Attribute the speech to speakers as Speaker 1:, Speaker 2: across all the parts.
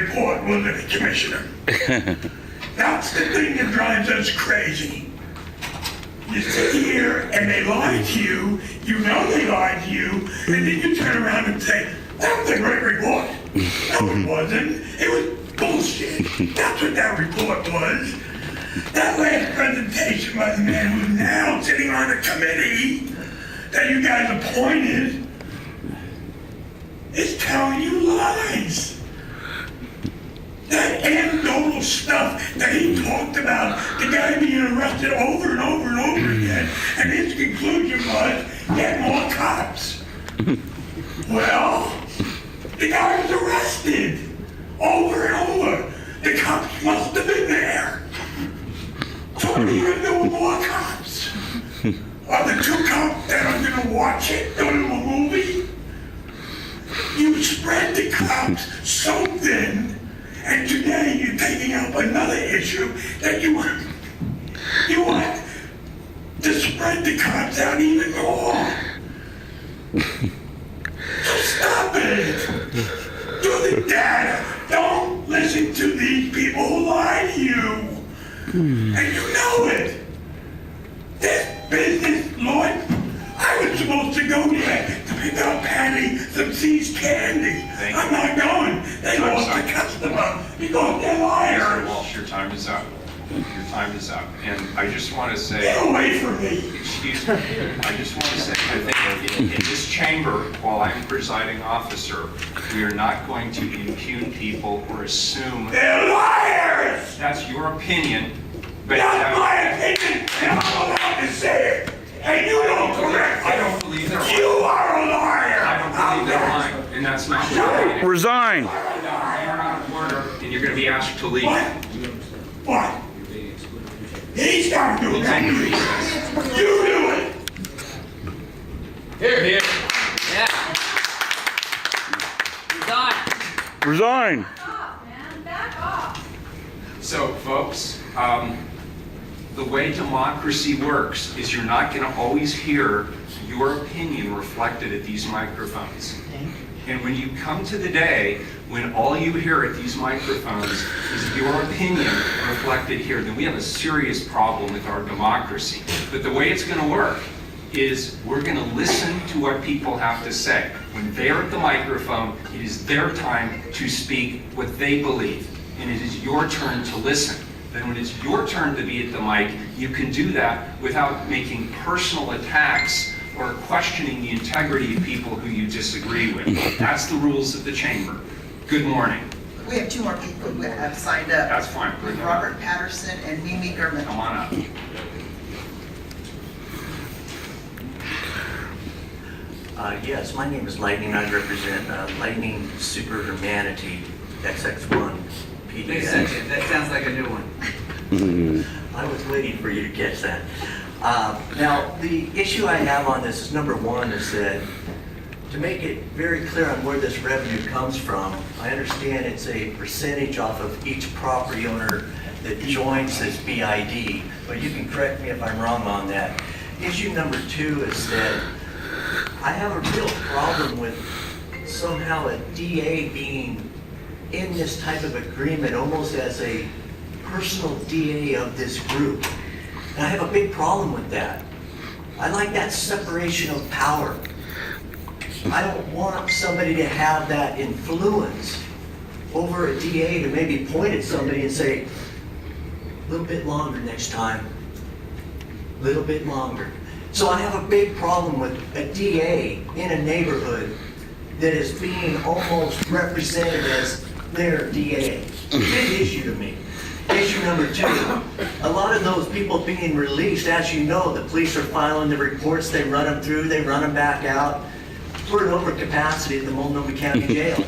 Speaker 1: report, wasn't it, Commissioner? That's the thing that drives us crazy. You sit here and they lie to you, you know they lied to you, and then you turn around and say, that was a great report. No, it wasn't. It was bullshit. That's what that report was. That last presentation by the man who's now sitting on the committee that you guys appointed is telling you lies. That anecdotal stuff that he talked about, the guy being arrested over and over and over again, and his conclusion was, get more cops. Well, the guy was arrested over and over. The cops must have been there. So what are you gonna do with more cops? Are the 2 cops that are gonna watch it, go to a movie? You spread the cops so thin, and today you're taking up another issue that you want to spread the cops out even more. So stop it. Do the data. Don't listen to these people who lie to you. And you know it. This business, Lord, I was supposed to go there to pick up Patty some seized candy. I'm not going. They lost the customer because they're liars.
Speaker 2: Mr. Walsh, your time is up. Your time is up. And I just want to say...
Speaker 1: Get away from me.
Speaker 2: Excuse me. I just want to say, I think in this chamber, while I'm presiding officer, we are not going to impugn people or assume...
Speaker 1: They're liars!
Speaker 2: That's your opinion. But
Speaker 1: That's my opinion, and I'm allowed to say it. And you don't correct me.
Speaker 2: I don't believe they're lying.
Speaker 1: You are a liar.
Speaker 2: I don't believe they're lying. And that's not what
Speaker 3: Resign.
Speaker 2: you're out of order, and you're going to be asked to leave.
Speaker 1: What? He's got to do
Speaker 2: We'll take a
Speaker 1: it.
Speaker 2: recess.
Speaker 1: You do it.
Speaker 4: Here, here. Yeah. Resign.
Speaker 3: Resign.
Speaker 5: Off, man. Back off.
Speaker 2: So, folks, the way democracy works is you're not going to always hear your opinion reflected at these microphones. And when you come to the day when all you hear at these microphones is your opinion reflected here, then we have a serious problem with our democracy. But the way it's going to work is we're going to listen to what people have to say. When they're at the microphone, it is their time to speak what they believe. And it is your turn to listen. Then when it's your turn to be at the mic, you can do that without making personal attacks or questioning the integrity of people who you disagree with. That's the rules of the chamber. Good morning.
Speaker 6: We have 2 more people who have signed up.
Speaker 2: That's fine.
Speaker 6: Robert Patterson and Mimi Gurman.
Speaker 2: Come on up.
Speaker 7: Yes, my name is Lightning. I represent Lightning Super Humanity XX1
Speaker 4: Wait a second, that sounds like a new one.
Speaker 7: I was waiting for you to catch that. Now, the issue I have on this is number 1 is that to make it very clear on where this revenue comes from, I understand it's a percentage off of each property owner that joins this BID, but you can correct me if I'm wrong on that. Issue number 2 is that I have a real problem with somehow a DA being in this type of agreement almost as a personal DA of this group. And I have a big problem with that. I like that separation of power. I don't want somebody to have that influence over a DA to maybe point at somebody and say, a little bit longer next time, a little bit longer. So I have a big problem with a DA in a neighborhood that is being almost represented as their DA. Big issue to me. Issue number 2, a lot of those people being released, as you know, the police are filing the reports, they run them through, they run them back out. We're at overcapacity at the Multnomah County Jail.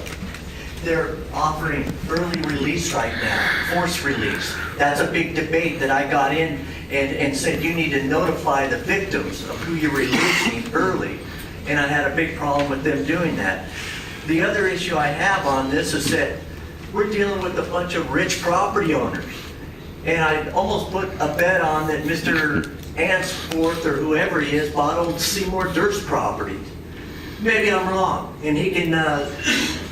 Speaker 7: They're offering early release right now, forced release. That's a big debate that I got in and said you need to notify the victims of who you're releasing early. And I had a big problem with them doing that. The other issue I have on this is that we're dealing with a bunch of rich property owners. And I almost put a bet on that Mr. Ansforth or whoever he is bought old Seymour Durst property. Maybe I'm wrong, and he can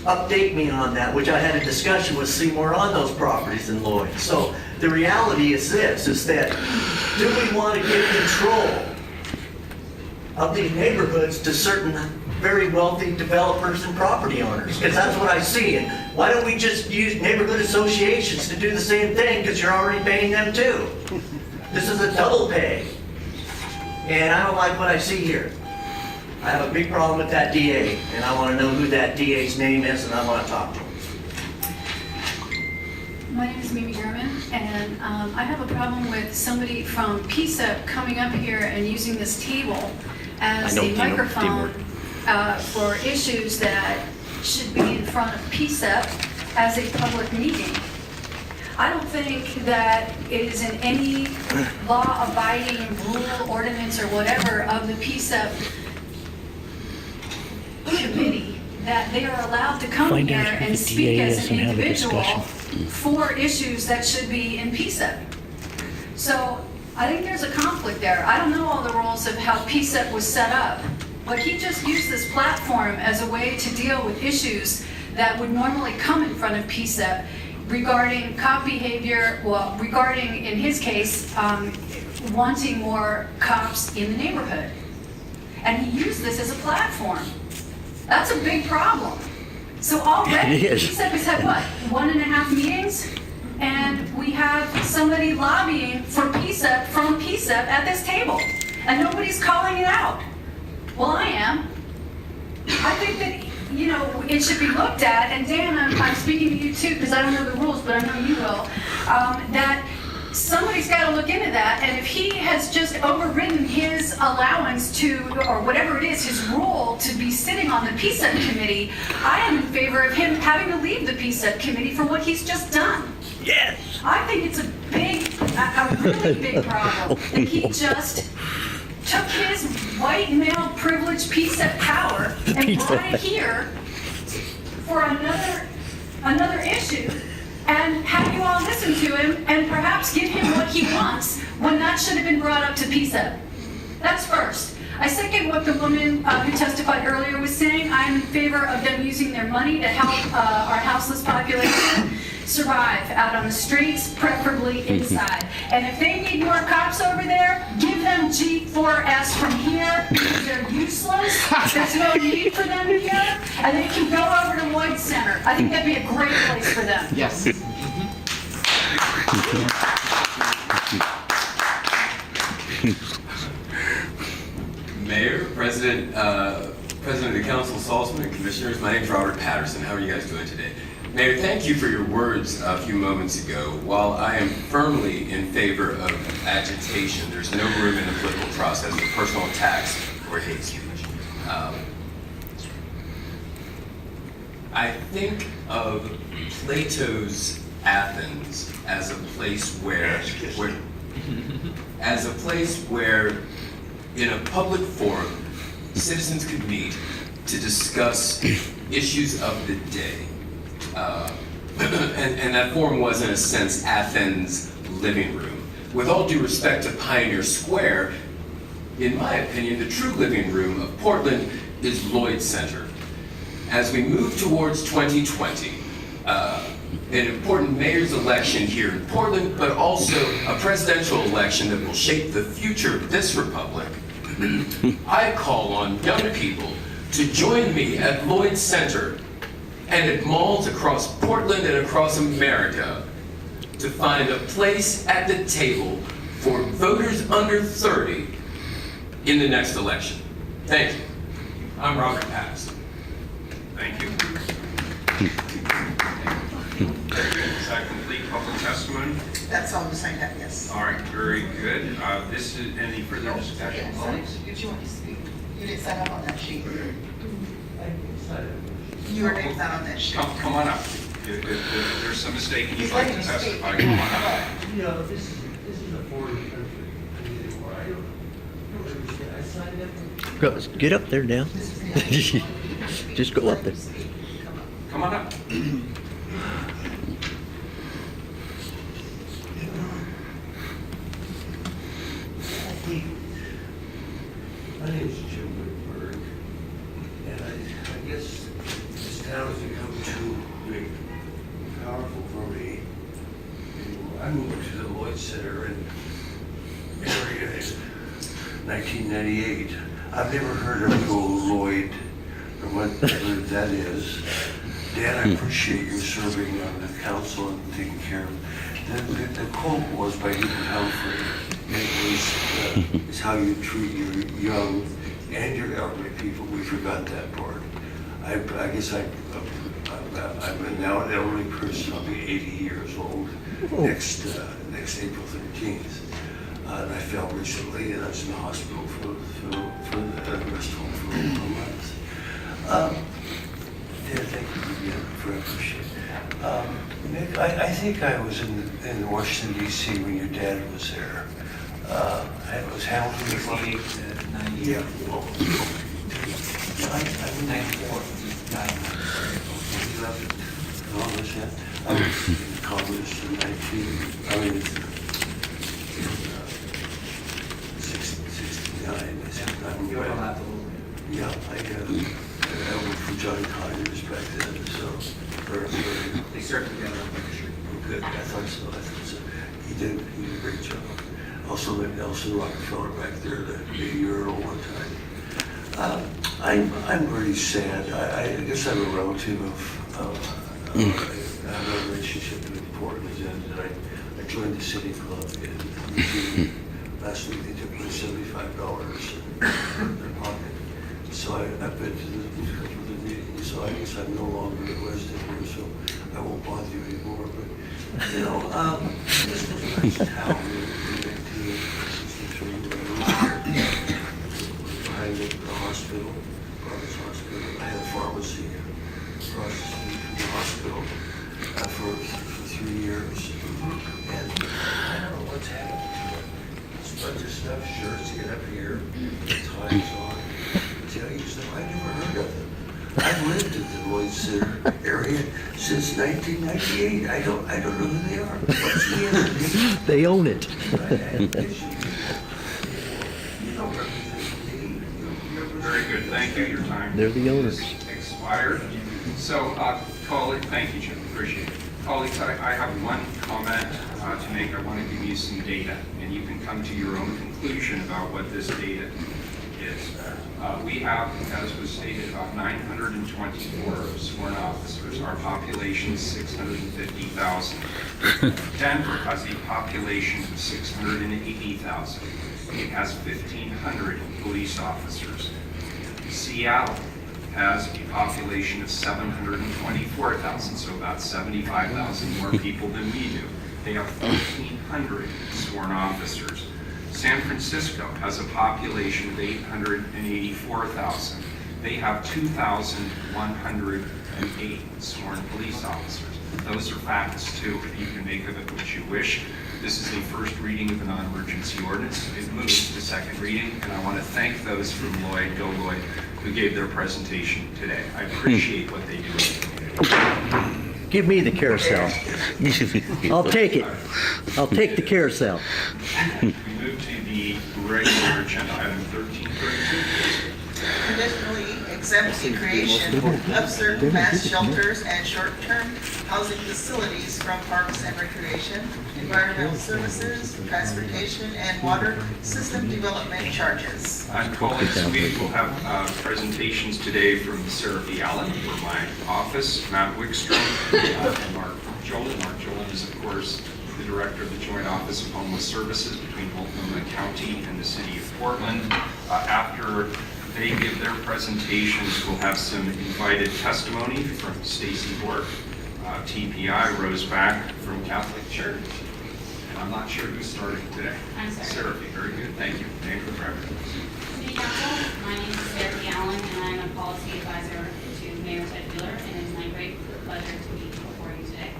Speaker 7: update me on that, which I had a discussion with Seymour on those properties in Lloyd. So the reality is this, is that do we want to give control of these neighborhoods to certain very wealthy developers and property owners? Because that's what I see. And why don't we just use neighborhood associations to do the same thing, because you're already paying them too? This is a double pay. And I don't like what I see here. I have a big problem with that DA, and I want to know who that DA's name is, and I want to talk to him.
Speaker 3: My name is Mimi German, and I have a problem with somebody from PSEP coming up here and using this table as a microphone for issues that should be in front of PSEP as a public meeting. I don't think that it is in any law-abiding rule, ordinance, or whatever of the PSEP committee that they are allowed to come
Speaker 8: Find
Speaker 3: here
Speaker 8: out who
Speaker 3: and
Speaker 8: the
Speaker 3: speak
Speaker 8: DA
Speaker 3: as
Speaker 8: is
Speaker 3: an
Speaker 8: and have a
Speaker 3: individual
Speaker 8: discussion.
Speaker 3: for issues that should be in PSEP. So I think there's a conflict there. I don't know all the rules of how PSEP was set up, but he just used this platform as a way to deal with issues that would normally come in front of PSEP regarding cop behavior, well, regarding, in his case, wanting more cops in the neighborhood. And he used this as a platform. That's a big problem. So already,
Speaker 8: It is.
Speaker 3: PSEP has had what, 1.5 meetings? And we have somebody lobbying for PSEP from PSEP at this table. And nobody's calling it out. Well, I am. I think that, you know, it should be looked at, and Dan, I'm speaking to you too, because I don't know the rules, but I know you will, that somebody's got to look into that, and if he has just overridden his allowance to, or whatever it is, his role to be sitting on the PSEP committee, I am in favor of him having to leave the PSEP committee for what he's just done.
Speaker 8: Yes.
Speaker 3: I think it's a really big problem that he just took his white male privileged PSEP power and brought it here for another issue and have you all listen to him and perhaps give him what he wants when that should have been brought up to PSEP. That's first. I second what the woman who testified earlier was saying. I'm in favor of them using their money to help our houseless population survive out on the streets, preferably inside. And if they need more cops over there, give them G4S from here, because they're useless. There's no need for them here, and they can go over to Lloyd Center. I think that'd be a great place for them.
Speaker 4: Yes.
Speaker 9: Mayor, President of the Council, Saltzman, and Commissioners, my name is Robert Patterson. How are you guys doing today? Mayor, thank you for your words a few moments ago. While I am firmly in favor of agitation, there's no room in the political process for personal attacks or hate speech. I think of Plato's Athens as a place where in a public forum, citizens could meet to discuss issues of the day. And that forum was, in a sense, Athens' living room. With all due respect to Pioneer Square, in my opinion, the true living room of Portland is Lloyd Center. As we move towards 2020, an important mayor's election here in Portland, but also a presidential election that will shape the future of this republic, I call on young people to join me at Lloyd Center and at malls across Portland and across America to find a place at the table for voters under 30 in the next election. Thank you. I'm Robert Patterson.
Speaker 2: Thank you. Is that complete public testimony?
Speaker 6: That's all I'm saying, that, yes.
Speaker 2: All right, very good. This is any further discussion?
Speaker 6: Did you want to speak? You didn't sign up on that sheet. Your name's not on that sheet.
Speaker 2: Come on up. If there's some mistake and you'd
Speaker 6: He's
Speaker 2: like
Speaker 6: letting
Speaker 2: to
Speaker 6: you speak.
Speaker 2: testify, come on up.
Speaker 10: You know, this is a foreign country anymore. I don't understand. I signed up.
Speaker 8: Get up there now. Just go up there.
Speaker 2: Come on up.
Speaker 10: My name is Jim Whitberg, and I guess this town has become I moved to the Lloyd Center in area in 1998. I've never heard of the old Lloyd or whatever that is. Dan, I appreciate you serving on the council and taking care of. The quote was by Hubert Humphrey. It was, it's how you treat your young and your elderly people. We forgot that part. I guess I'm now an elderly person. I'll be 80 years old next April 13th. And I fell recently, and I was in the hospital for the rest home for a month. Yeah, thank you again for appreciate it. Nick, I think I was in Washington, D.C. when your dad was there. It was Hamilton.
Speaker 4: 68 to 90.
Speaker 10: Yeah. Well, I'm
Speaker 4: 94.
Speaker 10: he left it. Oh, was that? I was in college in 69.
Speaker 4: You overlapped a little bit.
Speaker 10: Yeah, I worked for John Conyers back then, so very
Speaker 4: They served together.
Speaker 10: good. I thought so. He did a great job. Also met Nelson Rockefeller back there, the urinal one time. I'm really sad. I guess I'm a relative of I have a relationship in Portland, and I joined the City Club in last week. They took me $75 in their pocket. So I've been to a couple of the meetings, so I guess I'm no longer a resident here, so I won't bother you anymore. But, you know, this was a nice town in 1963 behind the hospital, Providence Hospital. I had a pharmacy across the street from the hospital for 3 years. And I don't know what's happened to it. It's a bunch of stuff, shirts, get up here, ties on. Tell you stuff I never heard of them. I've lived in the Lloyd Center area since 1998. I don't know who they are. What's the answer?
Speaker 8: They own it.
Speaker 10: You don't represent me.
Speaker 2: Very good, thank you, your time.
Speaker 8: They're the owners.
Speaker 2: is expired. So, colleague, thank you, Jim, appreciate it. Colleagues, I have one comment to make. I want to give you some data, and you can come to your own conclusion about what this data is. We have, as was stated, about 924 sworn officers. Our population is 650,000. Denver has a population of 680,000. It has 1,500 police officers. Seattle has a population of 724,000, so about 75,000 more people than we do. They have 1,400 sworn officers. San Francisco has a population of 884,000. They have 2,108 sworn police officers. Those are facts too. You can make of it what you wish. This is a first reading of a non-emergency ordinance. It moves to second reading, and I want to thank those from Lloyd, Go Lloyd, who gave their presentation today. I appreciate what they do in the community.
Speaker 8: Give me the carousel. I'll take it. I'll take the carousel.
Speaker 2: We move to the regular agenda, item 1332.
Speaker 6: Conditionally exempt the creation of certain mass shelters and short-term housing facilities from parks and recreation, environmental services, transportation, and water system development charges.
Speaker 2: Colleagues, we will have presentations today from Sarah B. Allen for my office, Matt Wickstrom, and Mark Jolin. Mark Jolin is, of course, the Director of the Joint Office of Homeless Services between Multnomah County and the City of Portland. After they give their presentations, we'll have some invited testimony from Stacy Bork, TPI, Rose Back from Catholic Church. And I'm not sure who's starting today.
Speaker 11: I'm sorry.
Speaker 2: Sarah B. Very good, thank you. Name for the record.
Speaker 11: City Council, my name is Sarah B. Allen, and I'm a policy advisor to Mayor Ted Wheeler, and it is my great pleasure to be before you today.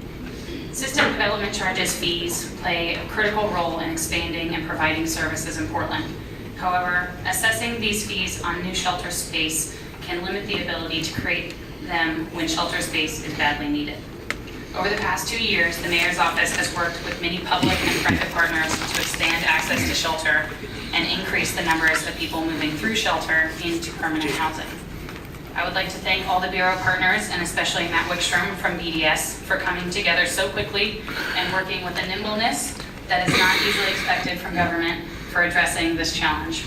Speaker 11: System development charges fees play a critical role in expanding and providing services in Portland. However, assessing these fees on new shelter space can limit the ability to create them when shelter space is badly needed. Over the past 2 years, the Mayor's Office has worked with many public and private partners to expand access to shelter and increase the numbers of people moving through shelter into permanent housing. I would like to thank all the Bureau partners, and especially Matt Wickstrom from BDS, for coming together so quickly and working with a nimbleness that is not usually expected from government for addressing this challenge.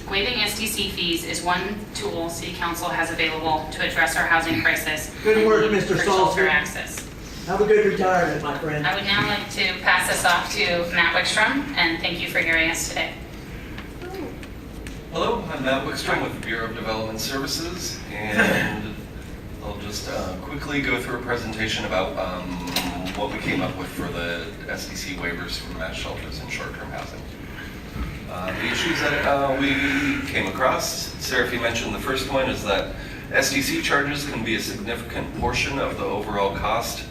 Speaker 11: Waiving SDC fees is one tool City Council has available to address our housing crisis.
Speaker 8: Good work,
Speaker 11: and need
Speaker 8: Mr.
Speaker 11: for shelter
Speaker 8: Salzman.
Speaker 11: access.
Speaker 8: Have a good retirement, my friend.
Speaker 11: I would now like to pass this off to Matt Wickstrom, and thank you for hearing us today.
Speaker 12: Hello, I'm Matt Wickstrom with the Bureau of Development Services, and I'll just quickly go through a presentation about what we came up with for the SDC waivers for mass shelters and short-term housing. The issues that we came across, Seraphy mentioned the first point is that SDC charges can be a significant portion of the overall cost